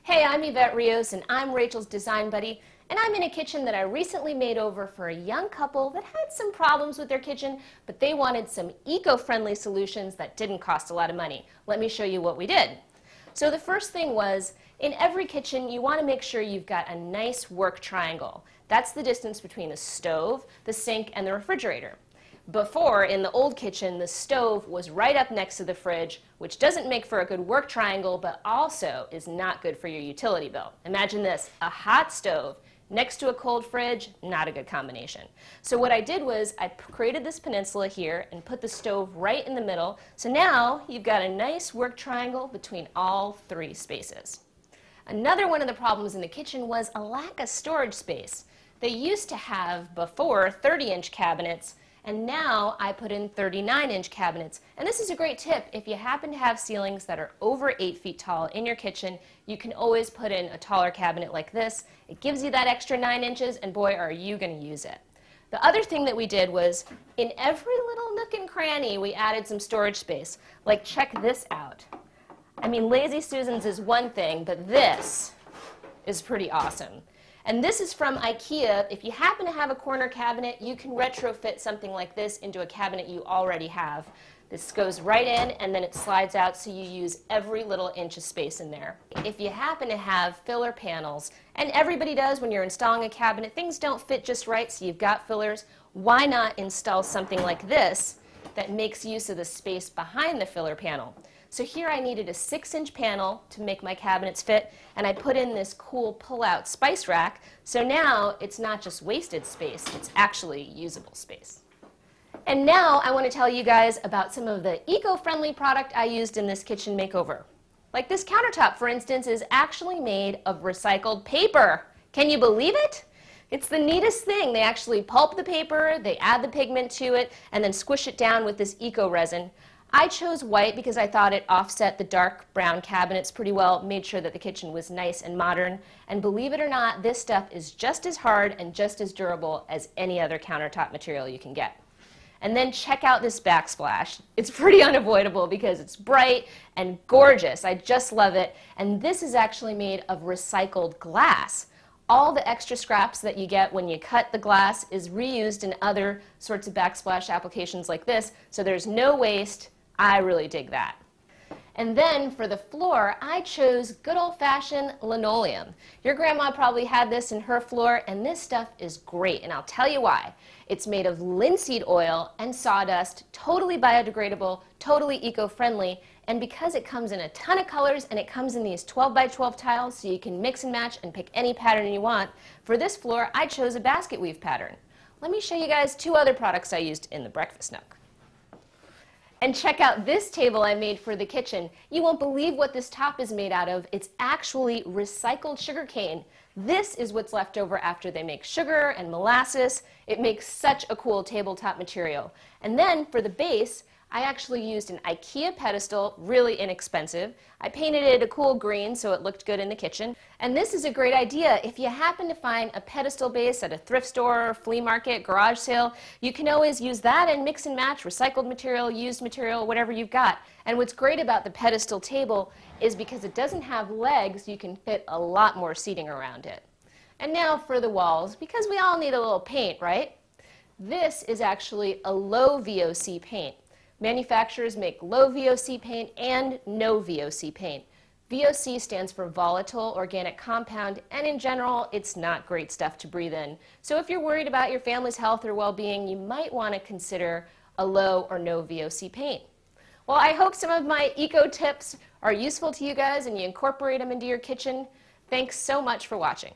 Hey, I'm Evette Rios and I'm Rachel's design buddy, and I'm in a kitchen that I recently made over for a young couple that had some problems with their kitchen, but they wanted some eco-friendly solutions that didn't cost a lot of money. Let me show you what we did. So the first thing was, in every kitchen you want to make sure you've got a nice work triangle. That's the distance between the stove, the sink, and the refrigerator. Before, in the old kitchen, the stove was right up next to the fridge, which doesn't make for a good work triangle, but also is not good for your utility bill. Imagine this, a hot stove next to a cold fridge, not a good combination. So what I did was I created this peninsula here and put the stove right in the middle. So now you've got a nice work triangle between all three spaces. Another one of the problems in the kitchen was a lack of storage space. They used to have, before, 30-inch cabinets, and now I put in 39-inch cabinets. And this is a great tip. If you happen to have ceilings that are over 8 feet tall in your kitchen, you can always put in a taller cabinet like this. It gives you that extra 9 inches, and boy, are you going to use it. The other thing that we did was, in every little nook and cranny, we added some storage space. Like, check this out. I mean, Lazy Susan's is one thing, but this is pretty awesome. And this is from Ikea. If you happen to have a corner cabinet, you can retrofit something like this into a cabinet you already have. This goes right in and then it slides out, so you use every little inch of space in there. If you happen to have filler panels, and everybody does when you're installing a cabinet, things don't fit just right, so you've got fillers, why not install something like this that makes use of the space behind the filler panel? So here I needed a 6-inch panel to make my cabinets fit, and I put in this cool pull-out spice rack, so now it's not just wasted space, it's actually usable space. And now I want to tell you guys about some of the eco-friendly product I used in this kitchen makeover. Like this countertop, for instance, is actually made of recycled paper. Can you believe it? It's the neatest thing. They actually pulp the paper, they add the pigment to it, and then squish it down with this eco-resin. I chose white because I thought it offset the dark brown cabinets pretty well, made sure that the kitchen was nice and modern. And believe it or not, this stuff is just as hard and just as durable as any other countertop material you can get. And then check out this backsplash. It's pretty unavoidable because it's bright and gorgeous. I just love it. And this is actually made of recycled glass. All the extra scraps that you get when you cut the glass is reused in other sorts of backsplash applications like this, so there's no waste. I really dig that. And then for the floor, I chose good old-fashioned linoleum. Your grandma probably had this in her floor, and this stuff is great, and I'll tell you why. It's made of linseed oil and sawdust, totally biodegradable, totally eco-friendly, and because it comes in a ton of colors and it comes in these 12 by 12 tiles so you can mix and match and pick any pattern you want, for this floor I chose a basket weave pattern. Let me show you guys two other products I used in the breakfast nook. And check out this table I made for the kitchen. You won't believe what this top is made out of. It's actually recycled sugar cane. This is what's left over after they make sugar and molasses. It makes such a cool tabletop material. And then for the base, I actually used an Ikea pedestal, really inexpensive. I painted it a cool green so it looked good in the kitchen. And this is a great idea. If you happen to find a pedestal base at a thrift store, flea market, garage sale, you can always use that and mix and match recycled material, used material, whatever you've got. And what's great about the pedestal table is because it doesn't have legs, you can fit a lot more seating around it. And now for the walls, because we all need a little paint, right? This is actually a low VOC paint. Manufacturers make low VOC paint and no VOC paint. VOC stands for volatile organic compound, and in general, it's not great stuff to breathe in. So if you're worried about your family's health or well-being, you might want to consider a low or no VOC paint. Well, I hope some of my eco tips are useful to you guys and you incorporate them into your kitchen. Thanks so much for watching.